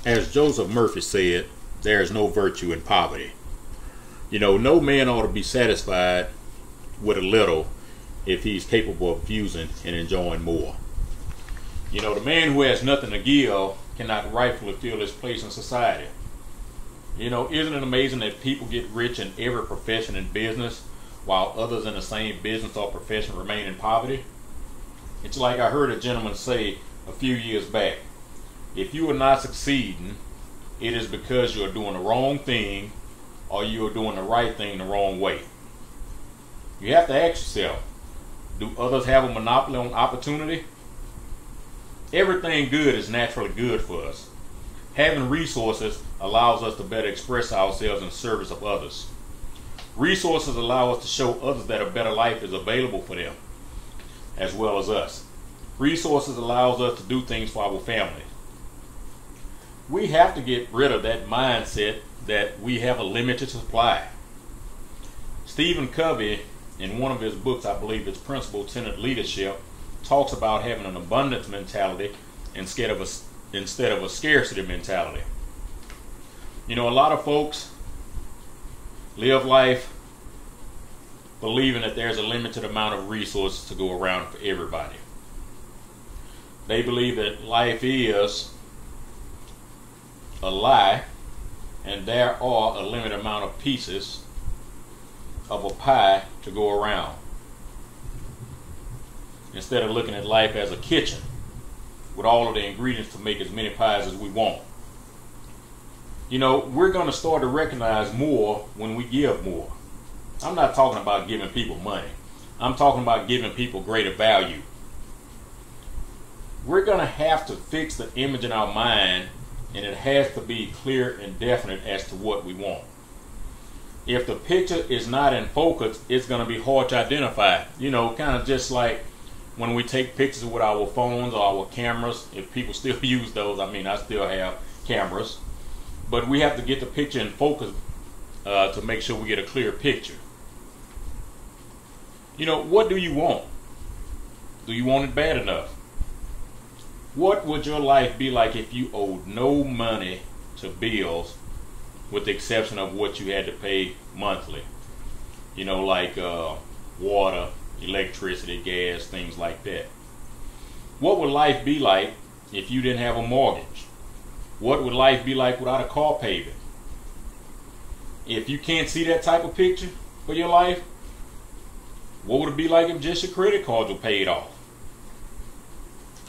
As Joseph Murphy said, there is no virtue in poverty. No man ought to be satisfied with a little if he's capable of using and enjoying more. The man who has nothing to give cannot rightfully fill his place in society. Isn't it amazing that people get rich in every profession and business while others in the same business or profession remain in poverty? It's like I heard a gentleman say a few years back, if you are not succeeding, it is because you are doing the wrong thing or you are doing the right thing the wrong way. You have to ask yourself, do others have a monopoly on opportunity? Everything good is naturally good for us. Having resources allows us to better express ourselves in service of others. Resources allow us to show others that a better life is available for them, as well as us. Resources allows us to do things for our family. We have to get rid of that mindset that we have a limited supply. Stephen Covey, in one of his books, I believe it's Principle Tenet Leadership, talks about having an abundance mentality instead of a scarcity mentality. A lot of folks live life believing that there's a limited amount of resources to go around for everybody. They believe that life is a lie and there are a limited amount of pieces of a pie to go around. Instead of looking at life as a kitchen with all of the ingredients to make as many pies as we want. We're going to start to recognize more when we give more. I'm not talking about giving people money. I'm talking about giving people greater value. We're going to have to fix the image in our mind, and it has to be clear and definite as to what we want. If the picture is not in focus, it's going to be hard to identify. Kind of just like when we take pictures with our phones or our cameras. If people still use those, I still have cameras. But we have to get the picture in focus to make sure we get a clear picture. What do you want? Do you want it bad enough? What would your life be like if you owed no money to bills with the exception of what you had to pay monthly? Like water, electricity, gas, things like that. What would life be like if you didn't have a mortgage? What would life be like without a car payment? If you can't see that type of picture for your life, what would it be like if just your credit cards were paid off?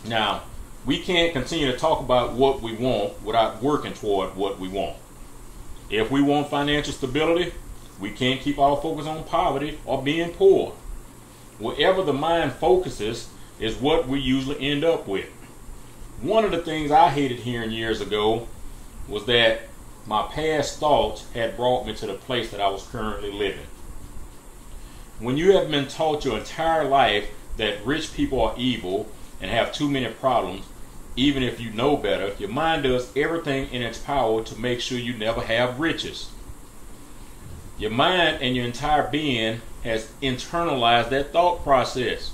Now, we can't continue to talk about what we want without working toward what we want. If we want financial stability, we can't keep our focus on poverty or being poor. Wherever the mind focuses is what we usually end up with. One of the things I hated hearing years ago was that my past thoughts had brought me to the place that I was currently living. When you have been taught your entire life that rich people are evil and have too many problems, even if you know better, your mind does everything in its power to make sure you never have riches. Your mind and your entire being has internalized that thought process.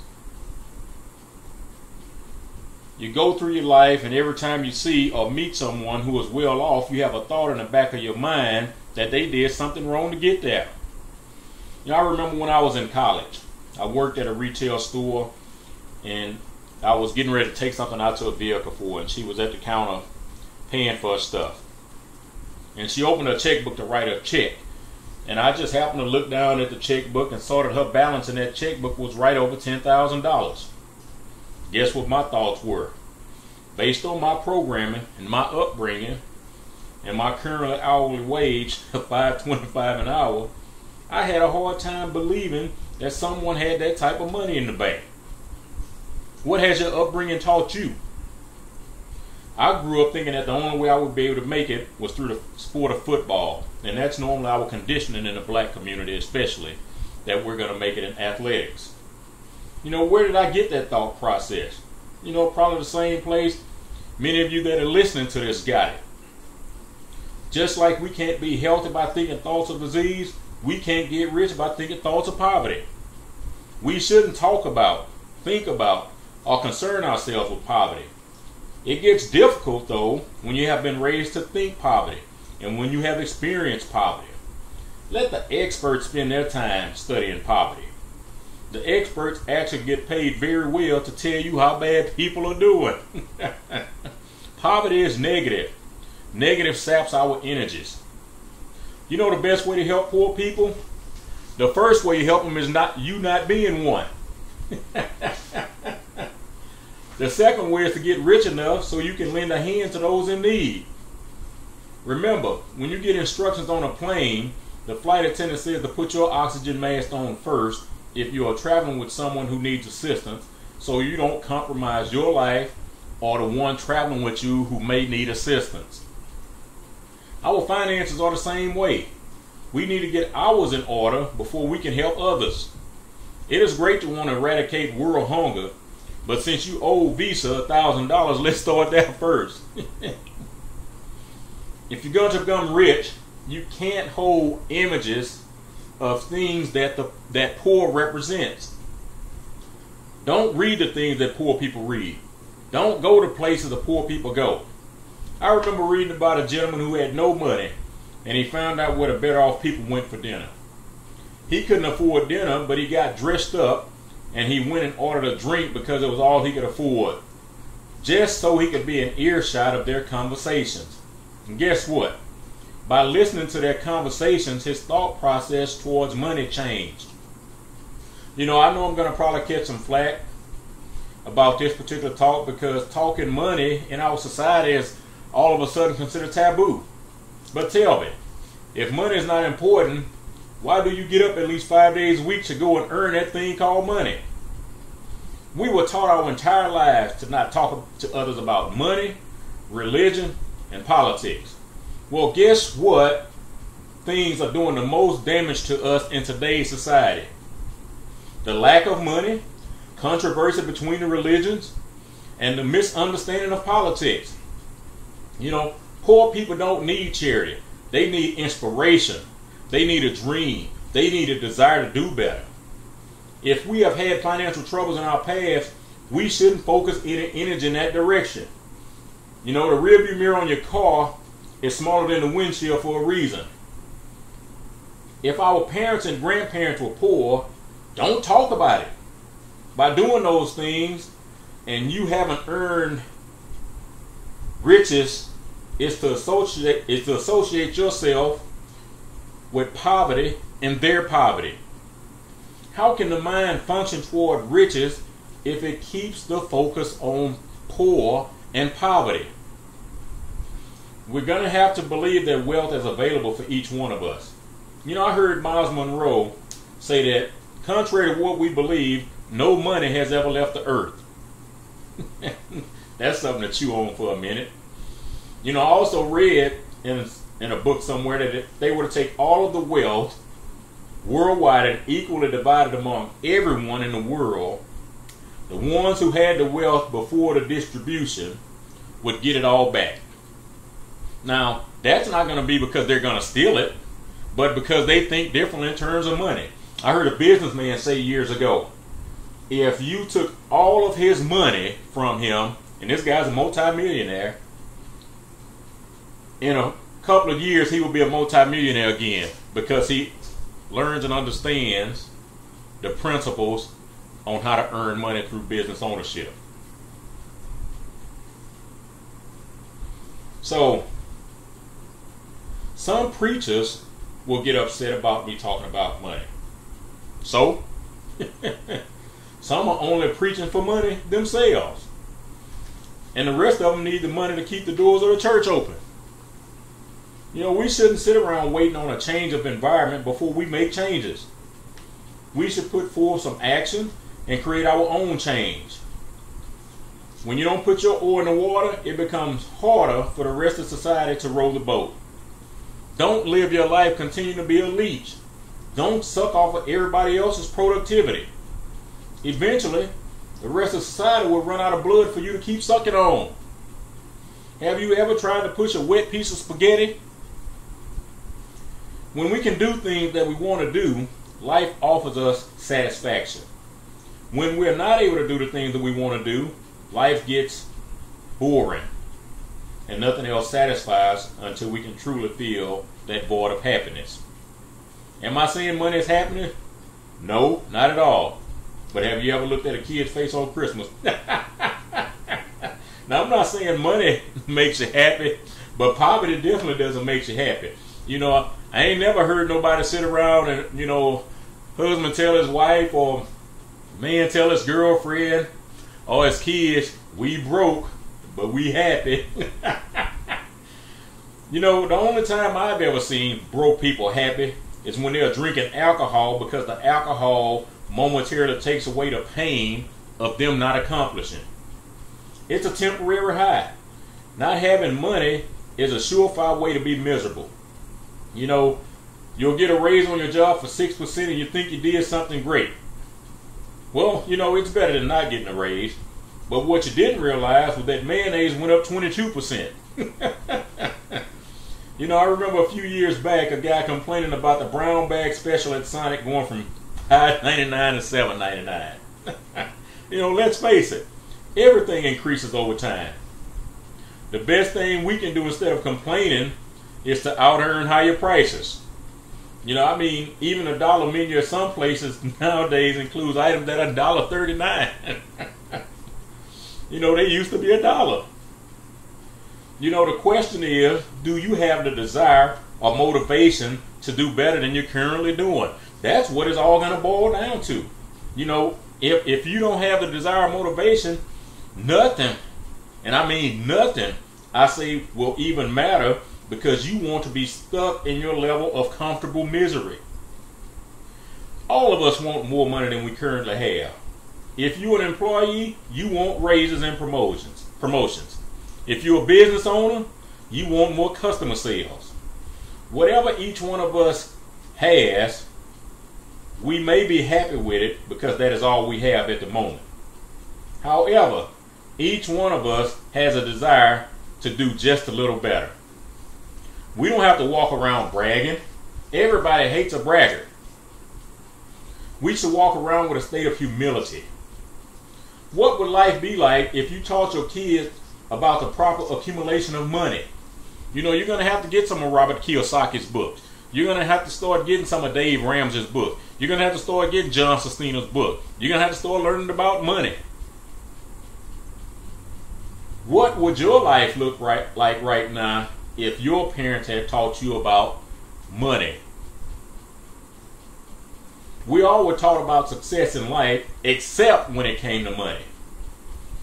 You go through your life, and every time you see or meet someone who is well off, you have a thought in the back of your mind that they did something wrong to get there. I remember when I was in college, I worked at a retail store, and I was getting ready to take something out to a vehicle for her, and she was at the counter paying for her stuff. And she opened her checkbook to write a check. And I just happened to look down at the checkbook and saw that her balance in that checkbook was right over $10,000. Guess what my thoughts were? Based on my programming and my upbringing and my current hourly wage of $5.25 an hour, I had a hard time believing that someone had that type of money in the bank. What has your upbringing taught you? I grew up thinking that the only way I would be able to make it was through the sport of football. And that's normally our conditioning in the black community especially, that we're going to make it in athletics. Where did I get that thought process? Probably the same place many of you that are listening to this got it. Just like we can't be healthy by thinking thoughts of disease, we can't get rich by thinking thoughts of poverty. We shouldn't talk about, think about, or concern ourselves with poverty. It gets difficult, though, when you have been raised to think poverty and when you have experienced poverty. Let the experts spend their time studying poverty. The experts actually get paid very well to tell you how bad people are doing. Poverty is negative. Negative saps our energies. You know the best way to help poor people? The first way you help them is not being one. The second way is to get rich enough so you can lend a hand to those in need. Remember, when you get instructions on a plane, the flight attendant says to put your oxygen mask on first if you are traveling with someone who needs assistance, so you don't compromise your life or the one traveling with you who may need assistance. Our finances are the same way. We need to get ours in order before we can help others. It is great to want to eradicate world hunger, but since you owe Visa $1,000, let's start there first. If you're going to become rich, you can't hold images of things that poor represents. Don't read the things that poor people read. Don't go to places the poor people go. I remember reading about a gentleman who had no money, and he found out where the better off people went for dinner. He couldn't afford dinner, but he got dressed up and he went and ordered a drink because it was all he could afford, just so he could be in earshot of their conversations. And guess what? By listening to their conversations, his thought process towards money changed. You know, I know I'm going to probably catch some flack about this particular talk because talking money in our society is all of a sudden considered taboo. But tell me, if money is not important, why do you get up at least 5 days a week to go and earn that thing called money? We were taught our entire lives to not talk to others about money, religion, and politics. Well, guess what things are doing the most damage to us in today's society? The lack of money, controversy between the religions, and the misunderstanding of politics. You know, poor people don't need charity. They need inspiration. They need a dream. They need a desire to do better. If we have had financial troubles in our past, we shouldn't focus any energy in that direction. You know, the rearview mirror on your car is smaller than the windshield for a reason. If our parents and grandparents were poor, don't talk about it. By doing those things, and you haven't earned riches, is to associate yourself with poverty and their poverty. How can the mind function toward riches if it keeps the focus on poor and poverty? We're going to have to believe that wealth is available for each one of us. You know, I heard Miles Monroe say that, contrary to what we believe, no money has ever left the earth. That's something to chew on for a minute. You know, I also read in a book somewhere that if they were to take all of the wealth worldwide and equally divide it among everyone in the world, the ones who had the wealth before the distribution would get it all back. Now, that's not going to be because they're going to steal it, but because they think differently in terms of money. I heard a businessman say years ago, if you took all of his money from him, and this guy's a multimillionaire, in a couple of years he will be a multimillionaire again because he learns and understands the principles on how to earn money through business ownership. So, some preachers will get upset about me talking about money. So, some are only preaching for money themselves. And the rest of them need the money to keep the doors of the church open. You know, we shouldn't sit around waiting on a change of environment before we make changes. We should put forth some action and create our own change. When you don't put your oar in the water, it becomes harder for the rest of society to row the boat. Don't live your life continuing to be a leech. Don't suck off of everybody else's productivity. Eventually, the rest of society will run out of blood for you to keep sucking on. Have you ever tried to push a wet piece of spaghetti? When we can do things that we want to do, life offers us satisfaction. When we're not able to do the things that we want to do, life gets boring, and nothing else satisfies until we can truly feel that void of happiness. Am I saying money is happiness? No, not at all. But have you ever looked at a kid's face on Christmas? Now, I'm not saying money makes you happy, but poverty definitely doesn't make you happy. You know, I ain't never heard nobody sit around and, you know, husband tell his wife or man tell his girlfriend or his kids, we broke, but we happy. You know, the only time I've ever seen broke people happy is when they're drinking alcohol, because the alcohol momentarily takes away the pain of them not accomplishing. It's a temporary high. Not having money is a surefire way to be miserable. You know, you'll get a raise on your job for 6% and you think you did something great. Well, you know, it's better than not getting a raise. But what you didn't realize was that mayonnaise went up 22%. You know, I remember a few years back a guy complaining about the brown bag special at Sonic going from $5.99 to $7.99. You know, let's face it, everything increases over time. The best thing we can do instead of complaining is to out-earn higher prices. You know, I mean, even a dollar menu at some places nowadays includes items that are $1.39. You know, they used to be $1. You know, the question is, do you have the desire or motivation to do better than you're currently doing? That's what it's all going to boil down to. You know, if you don't have the desire or motivation, nothing, and I mean nothing, I say will even matter, because you want to be stuck in your level of comfortable misery. All of us want more money than we currently have. If you're an employee, you want raises and promotions. If you're a business owner, you want more customer sales. Whatever each one of us has, we may be happy with it because that is all we have at the moment. However, each one of us has a desire to do just a little better. We don't have to walk around bragging. Everybody hates a braggart. We should walk around with a state of humility. What would life be like if you taught your kids about the proper accumulation of money? You know, you're going to have to get some of Robert Kiyosaki's books. You're going to have to start getting some of Dave Ramsey's book. You're going to have to start getting John Sestina's book. You're going to have to start learning about money. What would your life look like right now if your parents had taught you about money? We all were taught about success in life except when it came to money.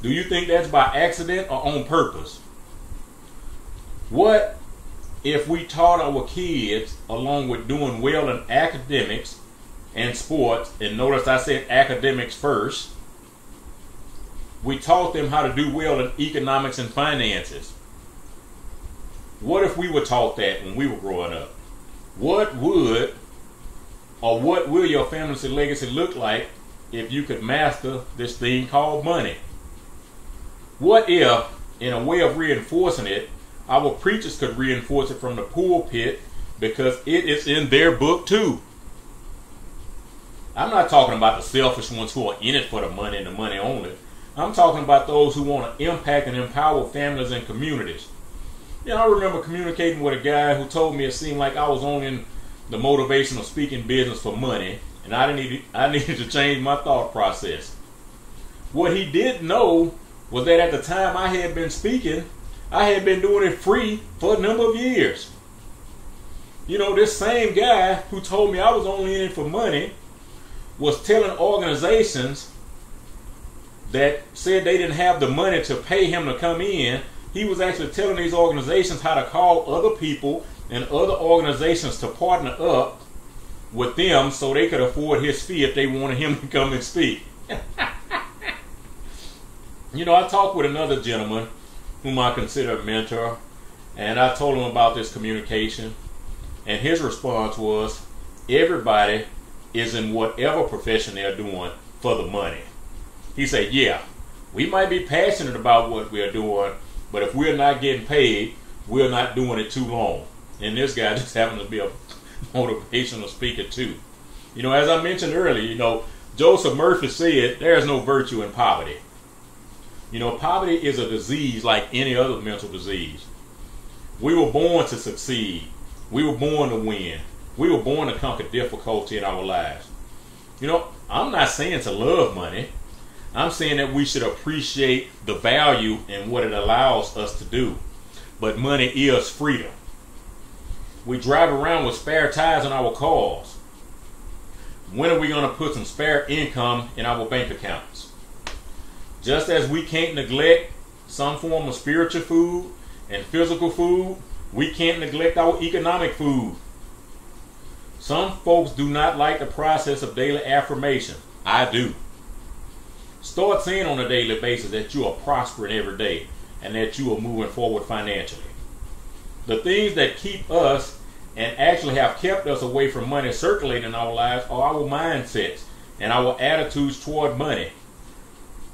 Do you think that's by accident or on purpose? What if we taught our kids, along with doing well in academics and sports, and notice I said academics first, we taught them how to do well in economics and finances? What if we were taught that when we were growing up? What would or what will your family's legacy look like if you could master this thing called money? What if, in a way of reinforcing it, our preachers could reinforce it from the pulpit, because it is in their book too? I'm not talking about the selfish ones who are in it for the money and the money only. I'm talking about those who want to impact and empower families and communities. You know, I remember communicating with a guy who told me it seemed like I was only in the motivational speaking business for money, and I needed to change my thought process. What he didn't know was that at the time I had been speaking, I had been doing it free for a number of years. You know, this same guy who told me I was only in it for money was telling organizations that said they didn't have the money to pay him to come in. He was actually telling these organizations how to call other people and other organizations to partner up with them so they could afford his fee if they wanted him to come and speak. You know, I talked with another gentleman whom I consider a mentor, and I told him about this communication, and his response was, everybody is in whatever profession they're doing for the money. He said, yeah, we might be passionate about what we're doing, but if we're not getting paid, we're not doing it too long. And this guy just happened to be a motivational speaker too. You know, as I mentioned earlier, you know, Joseph Murphy said, there is no virtue in poverty. You know, poverty is a disease like any other mental disease. We were born to succeed. We were born to win. We were born to conquer difficulty in our lives. You know, I'm not saying to love money. I'm saying that we should appreciate the value and what it allows us to do. But money is freedom. We drive around with spare tires in our cars. When are we going to put some spare income in our bank accounts? Just as we can't neglect some form of spiritual food and physical food, we can't neglect our economic food. Some folks do not like the process of daily affirmation. I do. Start saying on a daily basis that you are prospering every day and that you are moving forward financially. The things that keep us and actually have kept us away from money circulating in our lives are our mindsets and our attitudes toward money.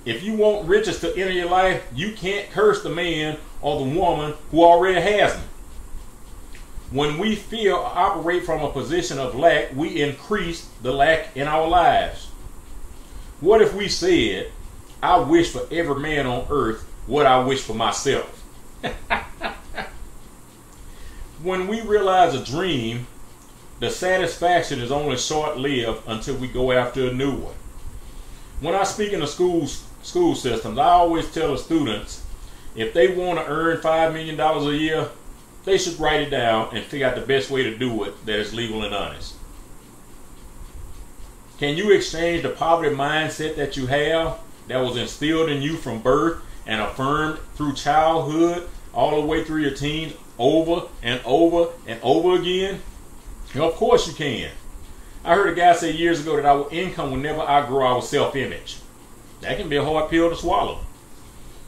If you want riches to enter your life, you can't curse the man or the woman who already has them. When we feel or operate from a position of lack, we increase the lack in our lives. What if we said, I wish for every man on earth what I wish for myself? When we realize a dream, the satisfaction is only short-lived until we go after a new one. When I speak in the school systems, I always tell the students, if they want to earn $5 million a year, they should write it down and figure out the best way to do it that is legal and honest. Can you exchange the poverty mindset that you have that was instilled in you from birth and affirmed through childhood all the way through your teens over and over and over again? You know, of course you can. I heard a guy say years ago that our income will never outgrow our self-image. That can be a hard pill to swallow.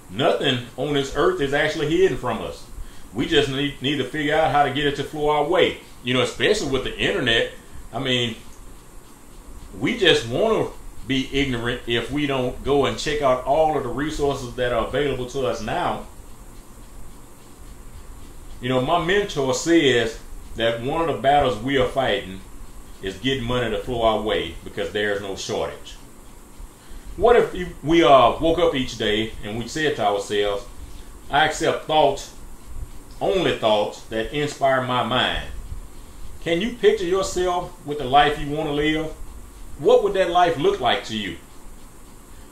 Nothing on this earth is actually hidden from us. We just need to figure out how to get it to flow our way. You know, especially with the internet. I mean, we just want to be ignorant if we don't go and check out all of the resources that are available to us now. You know, my mentor says that one of the battles we are fighting is getting money to flow our way because there's no shortage. What if we woke up each day and we said to ourselves, I accept thoughts, only thoughts that inspire my mind. Can you picture yourself with the life you want to live? What would that life look like to you?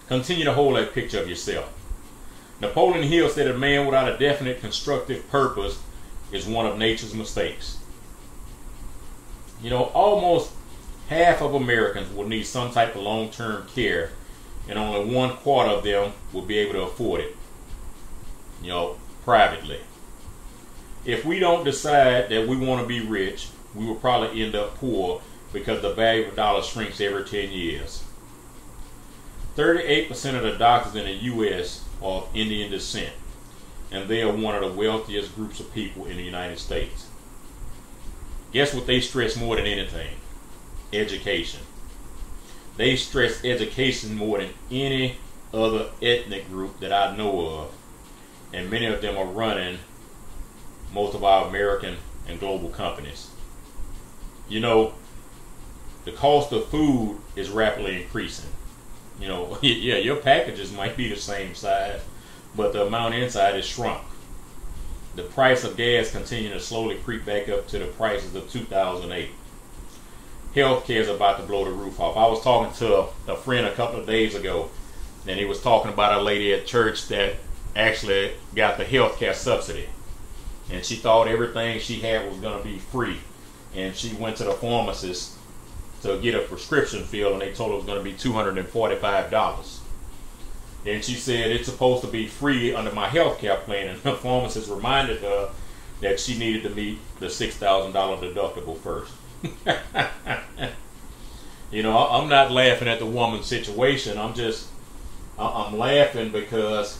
Continue to hold that picture of yourself. Napoleon Hill said a man without a definite constructive purpose is one of nature's mistakes. You know, almost half of Americans will need some type of long-term care, and only 1/4 of them will be able to afford it, you know, privately. If we don't decide that we want to be rich, we will probably end up poor because the value of a dollar shrinks every 10 years. 38% of the doctors in the U.S. are of Indian descent, and they are one of the wealthiest groups of people in the United States. Guess what they stress more than anything? Education. They stress education more than any other ethnic group that I know of, and many of them are running most of our American and global companies. You know, the cost of food is rapidly increasing. You know, yeah, your packages might be the same size, but the amount inside is shrunk. The price of gas continues to slowly creep back up to the prices of 2008. Healthcare is about to blow the roof off. I was talking to a friend a couple of days ago, and he was talking about a lady at church that actually got the healthcare subsidy. And she thought everything she had was going to be free. And she went to the pharmacist to get a prescription filled, and they told her it was going to be $245. And she said, it's supposed to be free under my health care plan. And the pharmacist reminded her that she needed to meet the $6,000 deductible first. You know, I'm not laughing at the woman's situation. I'm laughing because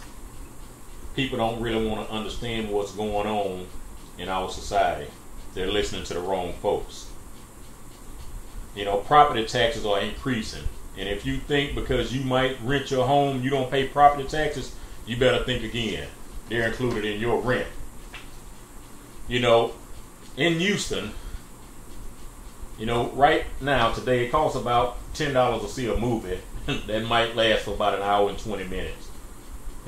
people don't really want to understand what's going on in our society. They're listening to the wrong folks. You know, property taxes are increasing. And if you think because you might rent your home, you don't pay property taxes, you better think again. They're included in your rent. You know, in Houston, you know, right now, today, it costs about $10 to see a movie that might last for about an hour and 20 minutes.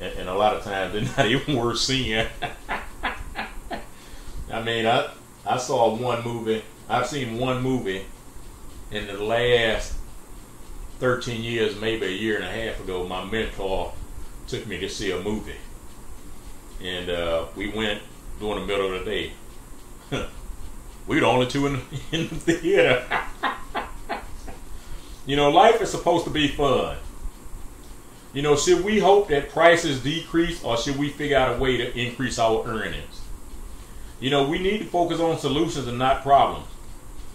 and a lot of times they're not even worth seeing. I mean, I saw one movie. I've seen one movie in the last 13 years, maybe a year and a half ago. My mentor took me to see a movie, and we went during the middle of the day. We were the only two in the theater. You know, life is supposed to be fun. You know, should we hope that prices decrease, or should we figure out a way to increase our earnings? You know, we need to focus on solutions and not problems.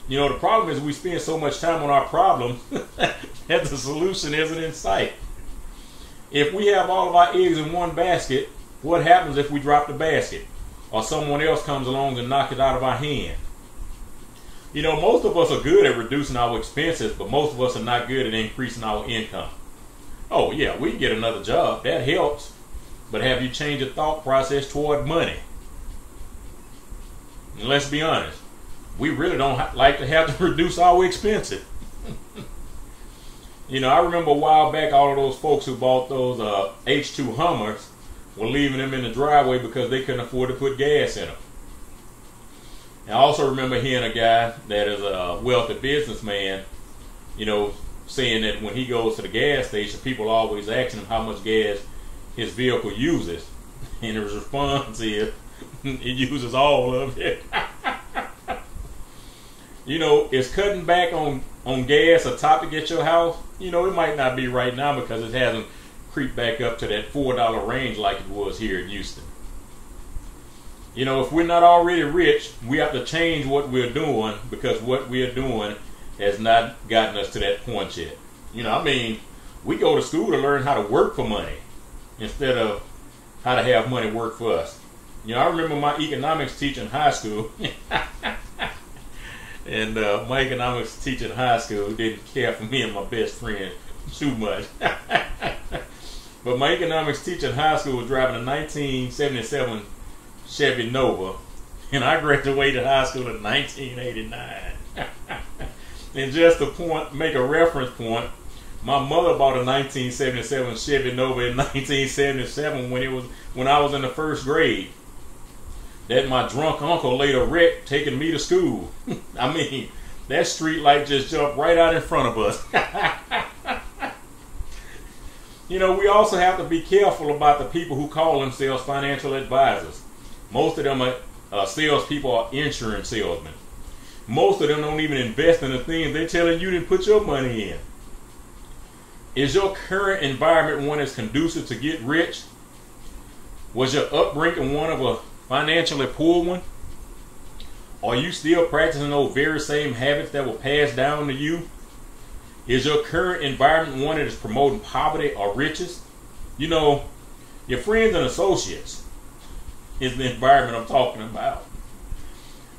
You know, the problem is we spend so much time on our problems that the solution isn't in sight. If we have all of our eggs in one basket, what happens if we drop the basket, or someone else comes along and knocks it out of our hand? You know, most of us are good at reducing our expenses, but most of us are not good at increasing our income. Oh yeah, we can get another job. That helps. But have you changed your thought process toward money? And let's be honest, we really don't like to have to reduce our expenses. You know, I remember a while back, all of those folks who bought those H2 Hummers were leaving them in the driveway because they couldn't afford to put gas in them. And I also remember hearing a guy that is a wealthy businessman, you know, saying that when he goes to the gas station, people are always asking him how much gas his vehicle uses. And his response is, it uses all of it. You know, is cutting back on gas a topic at your house? You know, it might not be right now because it hasn't creeped back up to that $4 range like it was here in Houston. You know, if we're not already rich, we have to change what we're doing, because what we're doing has not gotten us to that point yet. You know, I mean, we go to school to learn how to work for money instead of how to have money work for us. You know, I remember my economics teacher in high school. And my economics teacher in high school didn't care for me and my best friend too much. But my economics teacher in high school was driving a 1977 Chevy Nova, and I graduated high school in 1989. And just to make a reference point, my mother bought a 1977 Chevy Nova in 1977 when I was in the first grade. That my drunk uncle later wrecked taking me to school. I mean, that street light just jumped right out in front of us. You know, we also have to be careful about the people who call themselves financial advisors. Most of them are salespeople or insurance salesmen. Most of them don't even invest in the things they're telling you to put your money in. Is your current environment one that's conducive to get rich? Was your upbringing one of a financially poor one? Are you still practicing those very same habits that were passed down to you? Is your current environment one that is promoting poverty or riches? You know, your friends and associates is the environment I'm talking about.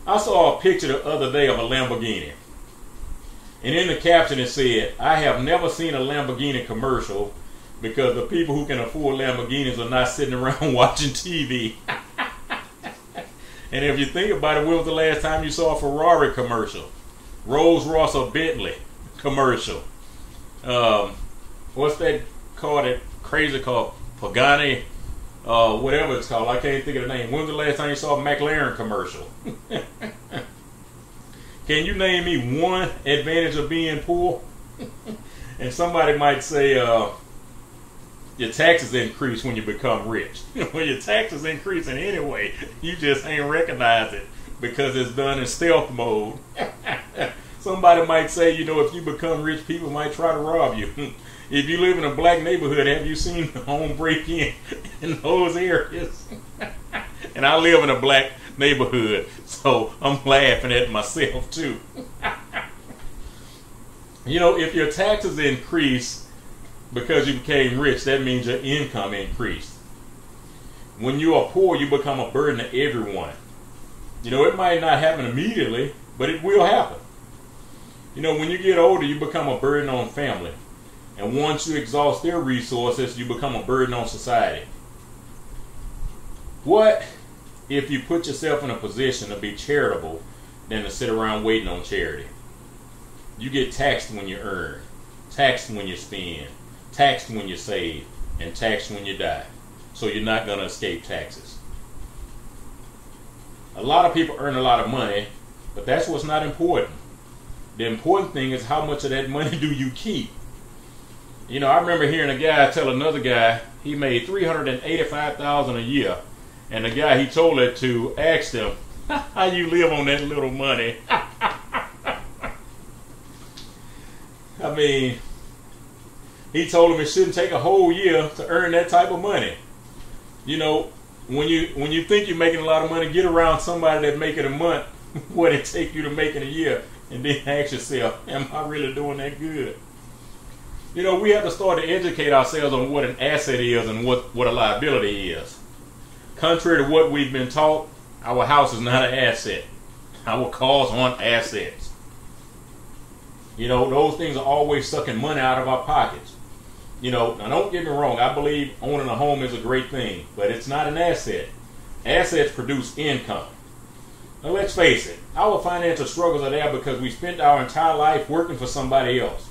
I saw a picture the other day of a Lamborghini. And in the caption it said, "I have never seen a Lamborghini commercial because the people who can afford Lamborghinis are not sitting around watching TV." And if you think about it, when was the last time you saw a Ferrari commercial? Rolls-Royce or Bentley commercial? What's that car, that crazy car? Pagani? Whatever it's called. I can't think of the name. When was the last time you saw a McLaren commercial? Can you name me one advantage of being poor? And somebody might say, your taxes increase when you become rich. Well, your taxes increasing anyway. You just ain't recognize it because it's done in stealth mode. Somebody might say, you know, if you become rich, people might try to rob you. If you live in a black neighborhood, have you seen the home break-in in those areas? And I live in a black neighborhood, so I'm laughing at myself too. You know, if your taxes increase because you became rich, that means your income increased. When you are poor, you become a burden to everyone. You know, it might not happen immediately, but it will happen. You know, when you get older, you become a burden on family. And once you exhaust their resources, you become a burden on society. What if you put yourself in a position to be charitable than to sit around waiting on charity? You get taxed when you earn, taxed when you spend, taxed when you save, and taxed when you die. so you're not going to escape taxes. A lot of people earn a lot of money, but that's what's not important. The important thing is how much of that money do you keep. You know, I remember hearing a guy tell another guy he made $385,000 a year, and the guy he told it to asked him, "How you live on that little money?" I mean, he told him it shouldn't take a whole year to earn that type of money. You know, when you think you're making a lot of money, get around somebody that make it a month what it take you to make it a year, and then ask yourself, am I really doing that good? You know, we have to start to educate ourselves on what an asset is and what a liability is. Contrary to what we've been taught, our house is not an asset. Our cars aren't assets. You know, those things are always sucking money out of our pockets. You know, now don't get me wrong, I believe owning a home is a great thing, but it's not an asset. Assets produce income. Now let's face it, our financial struggles are there because we spent our entire life working for somebody else.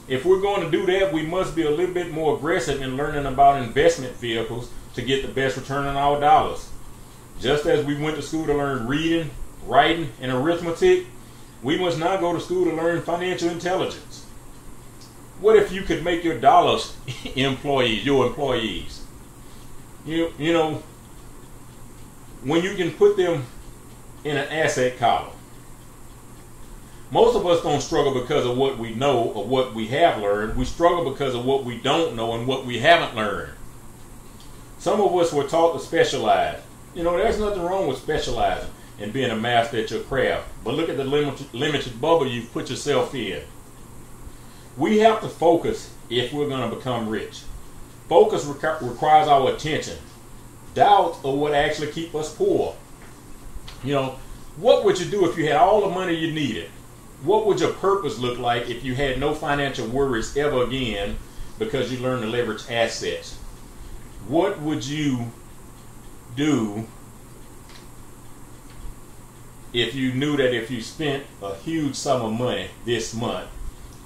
If we're going to do that, we must be a little bit more aggressive in learning about investment vehicles to get the best return on our dollars. Just as we went to school to learn reading, writing, and arithmetic, we must now go to school to learn financial intelligence. What if you could make your dollars your employees? You know, when you can put them in an asset column. Most of us don't struggle because of what we know or what we have learned. We struggle because of what we don't know and what we haven't learned. Some of us were taught to specialize. You know, there's nothing wrong with specializing and being a master at your craft. But look at the limited bubble you've put yourself in. We have to focus if we're going to become rich. Focus requires our attention. Doubt are what actually keep us poor. You know, what would you do if you had all the money you needed? What would your purpose look like if you had no financial worries ever again because you learned to leverage assets? What would you do if you knew that if you spent a huge sum of money this month,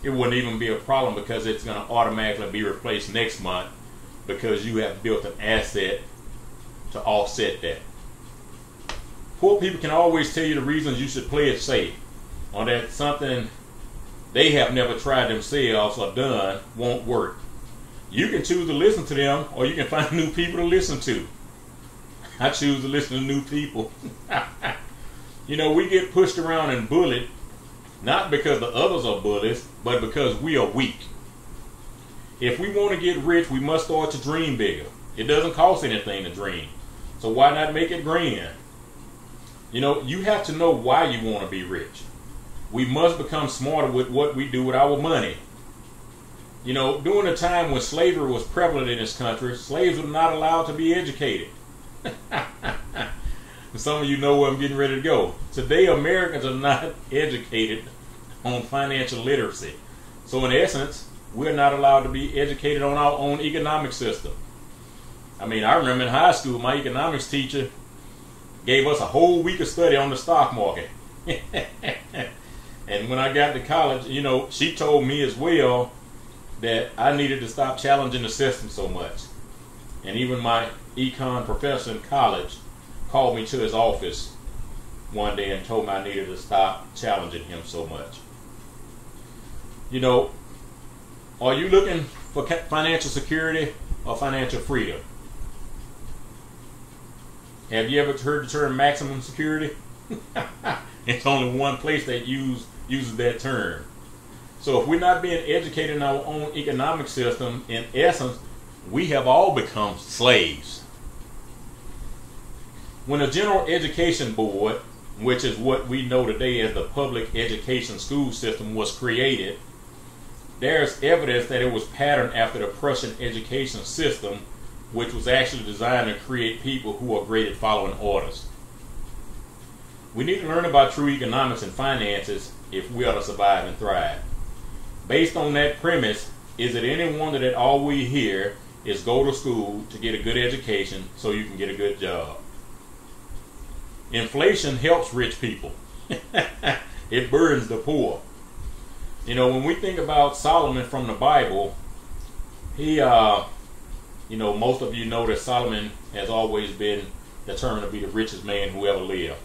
it wouldn't even be a problem because it's going to automatically be replaced next month because you have built an asset to offset that? Poor people can always tell you the reasons you should play it safe, or that something they have never tried themselves or done won't work. You can choose to listen to them, or you can find new people to listen to. I choose to listen to new people. You know, we get pushed around and bullied, not because the others are bullies, but because we are weak. If we want to get rich, we must start to dream bigger. It doesn't cost anything to dream, so why not make it grand? You know, you have to know why you want to be rich. We must become smarter with what we do with our money. You know, during a time when slavery was prevalent in this country, slaves were not allowed to be educated. Some of you know where I'm getting ready to go. Today, Americans are not educated on financial literacy. So in essence, we're not allowed to be educated on our own economic system. I mean, I remember in high school, my economics teacher gave us a whole week of study on the stock market. And when I got to college, you know, she told me as well that I needed to stop challenging the system so much. And even my econ professor in college called me to his office one day and told me I needed to stop challenging him so much. You know, are you looking for financial security or financial freedom? Have you ever heard the term maximum security? It's only one place that uses that term. So if we're not being educated in our own economic system, in essence, we have all become slaves. When a general education board, which is what we know today as the public education school system, was created, there's evidence that it was patterned after the Prussian education system, which was actually designed to create people who are great at following orders. We need to learn about true economics and finances if we are to survive and thrive. Based on that premise, is it any wonder that all we hear is go to school to get a good education so you can get a good job? Inflation helps rich people. It burdens the poor. You know, when we think about Solomon from the Bible, he You know, most of you know that Solomon has always been determined to be the richest man who ever lived.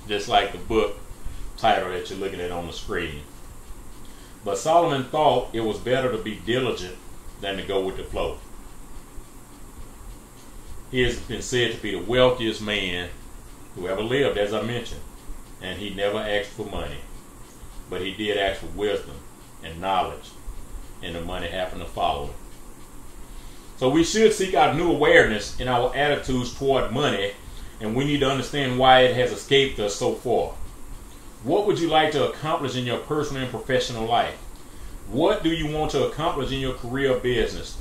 Just like the book title that you're looking at on the screen. But Solomon thought it was better to be diligent than to go with the flow. He has been said to be the wealthiest man who ever lived, as I mentioned. And he never asked for money. But he did ask for wisdom and knowledge. And the money happened to follow him. So we should seek out new awareness in our attitudes toward money. And we need to understand why it has escaped us so far. What would you like to accomplish in your personal and professional life? What do you want to accomplish in your career or business?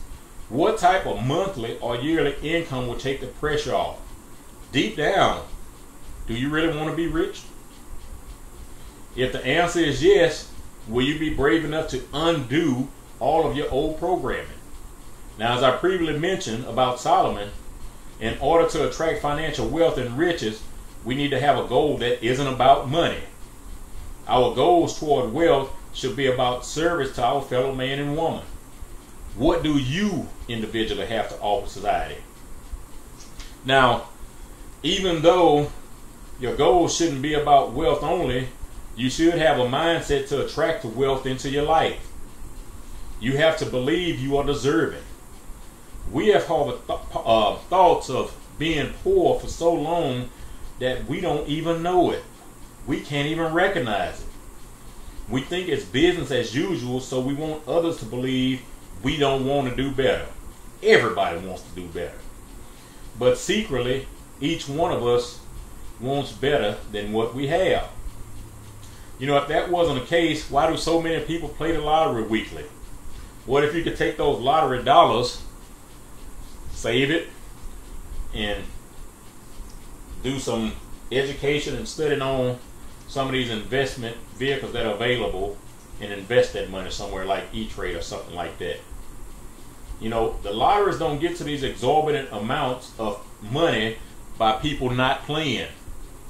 What type of monthly or yearly income will take the pressure off? Deep down, do you really want to be rich? If the answer is yes, will you be brave enough to undo all of your old programming? Now, as I previously mentioned about Solomon, in order to attract financial wealth and riches, we need to have a goal that isn't about money. Our goals toward wealth should be about service to our fellow man and woman. What do you individually have to offer society? Now, even though your goals shouldn't be about wealth only, you should have a mindset to attract the wealth into your life. You have to believe you are deserving. We have harbored thoughts of being poor for so long that we don't even know it. We can't even recognize it. We think it's business as usual, so we want others to believe we don't want to do better. Everybody wants to do better. But secretly, each one of us wants better than what we have. You know, if that wasn't the case, why do so many people play the lottery weekly? What if you could take those lottery dollars, save it, and do some education and studying on some of these investment vehicles that are available and invest that money somewhere like E-Trade or something like that. You know, the lotteries don't get to these exorbitant amounts of money by people not playing.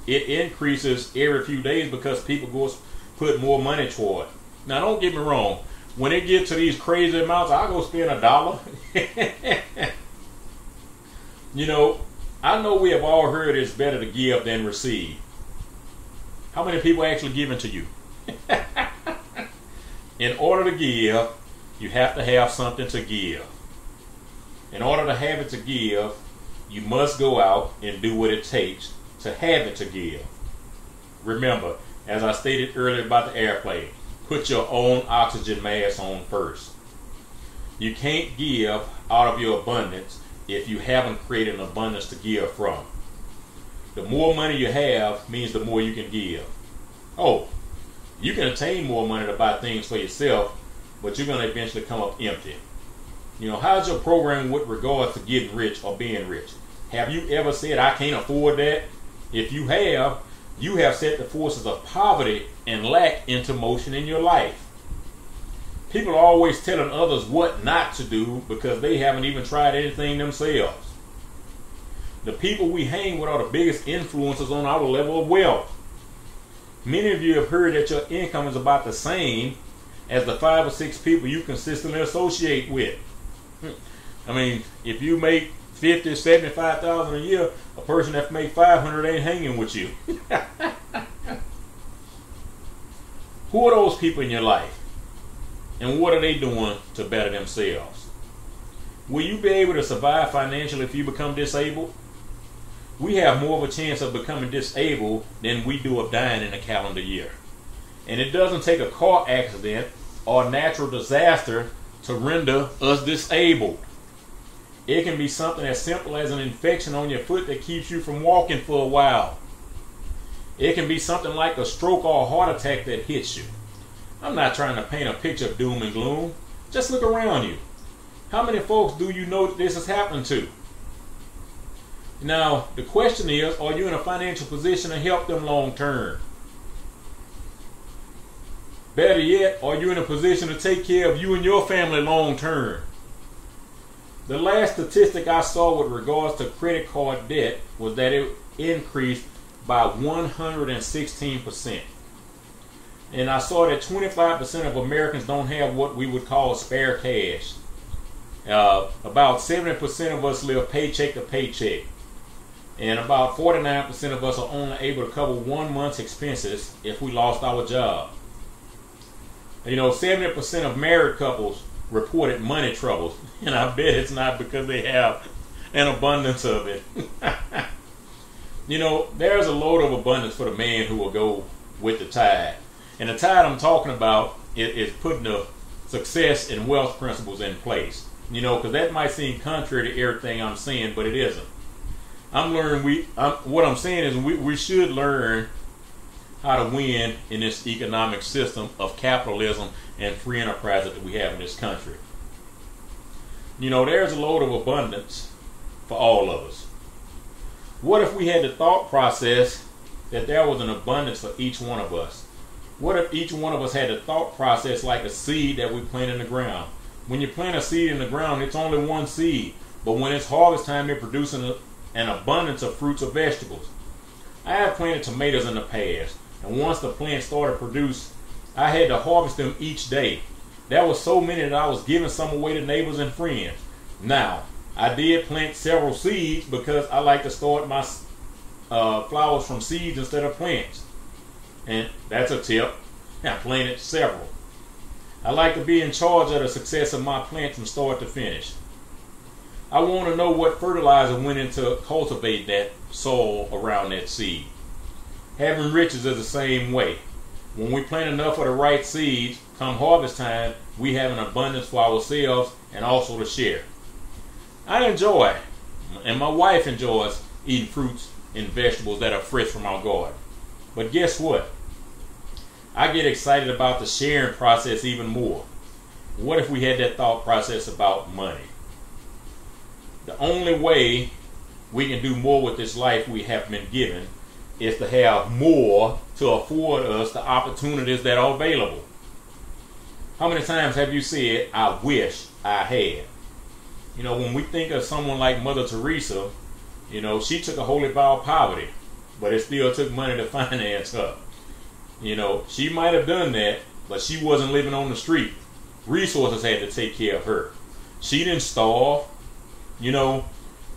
It increases every few days because people go put more money toward it. Now, don't get me wrong. When it gets to these crazy amounts, I'll go spend $1. You know, I know we have all heard it's better to give than receive. How many people actually giving to you? In order to give, you have to have something to give. In order to have it to give, you must go out and do what it takes to have it to give. Remember, as I stated earlier about the airplane, put your own oxygen mask on first. You can't give out of your abundance if you haven't created an abundance to give from. The more money you have means the more you can give. Oh, you can attain more money to buy things for yourself, but you're going to eventually come up empty. You know, how's your program with regards to getting rich or being rich? Have you ever said, I can't afford that? If you have set the forces of poverty and lack into motion in your life. People are always telling others what not to do because they haven't even tried anything themselves. The people we hang with are the biggest influences on our level of wealth. Many of you have heard that your income is about the same as the 5 or 6 people you consistently associate with. I mean, if you make $50,000, $75,000 a year, a person that make $500 ain't hanging with you. Who are those people in your life? And what are they doing to better themselves? Will you be able to survive financially if you become disabled? We have more of a chance of becoming disabled than we do of dying in a calendar year. And it doesn't take a car accident or a natural disaster to render us disabled. It can be something as simple as an infection on your foot that keeps you from walking for a while. It can be something like a stroke or a heart attack that hits you. I'm not trying to paint a picture of doom and gloom. Just look around you. How many folks do you know that this has happened to? Now, the question is, are you in a financial position to help them long term? Better yet, are you in a position to take care of you and your family long term? The last statistic I saw with regards to credit card debt was that it increased by 116%. And I saw that 25% of Americans don't have what we would call spare cash. About 70% of us live paycheck to paycheck. And about 49% of us are only able to cover 1 month's expenses if we lost our job. 70% of married couples reported money troubles. And I bet it's not because they have an abundance of it. There's a load of abundance for the man who will go with the tide. And the tide I'm talking about is putting the success and wealth principles in place. Because that might seem contrary to everything I'm saying, but it isn't. What I'm saying is we should learn how to win in this economic system of capitalism and free enterprise that we have in this country. There's a load of abundance for all of us. What if we had the thought process that there was an abundance for each one of us? What if each one of us had the thought process like a seed that we plant in the ground? When you plant a seed in the ground, it's only one seed. But when it's harvest time, they're producing an abundance of fruits or vegetables. I have planted tomatoes in the past, and once the plants started to produce, I had to harvest them each day. There was so many that I was giving some away to neighbors and friends. Now, I did plant several seeds because I like to start my flowers from seeds instead of plants. And that's a tip. I planted several. I like to be in charge of the success of my plant from start to finish. I want to know what fertilizer went into cultivate that soil around that seed. Having riches is the same way. When we plant enough of the right seeds, come harvest time, we have an abundance for ourselves and also to share. I enjoy, and my wife enjoys, eating fruits and vegetables that are fresh from our garden. But guess what? I get excited about the sharing process even more. What if we had that thought process about money? The only way we can do more with this life we have been given is to have more to afford us the opportunities that are available. How many times have you said, I wish I had? When we think of someone like Mother Teresa, she took a holy vow of poverty, but it still took money to finance her. She might have done that, but she wasn't living on the street. Resources had to take care of her. She didn't starve.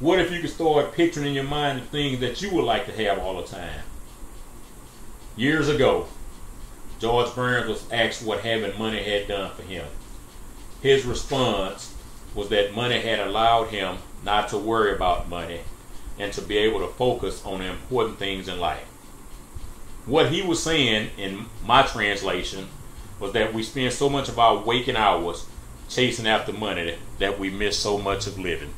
What if you could start picturing in your mind the things that you would like to have all the time? Years ago, George Burns was asked what having money had done for him. His response was that money had allowed him not to worry about money and to be able to focus on the important things in life. What he was saying in my translation was that we spend so much of our waking hours chasing after money that we miss so much of living.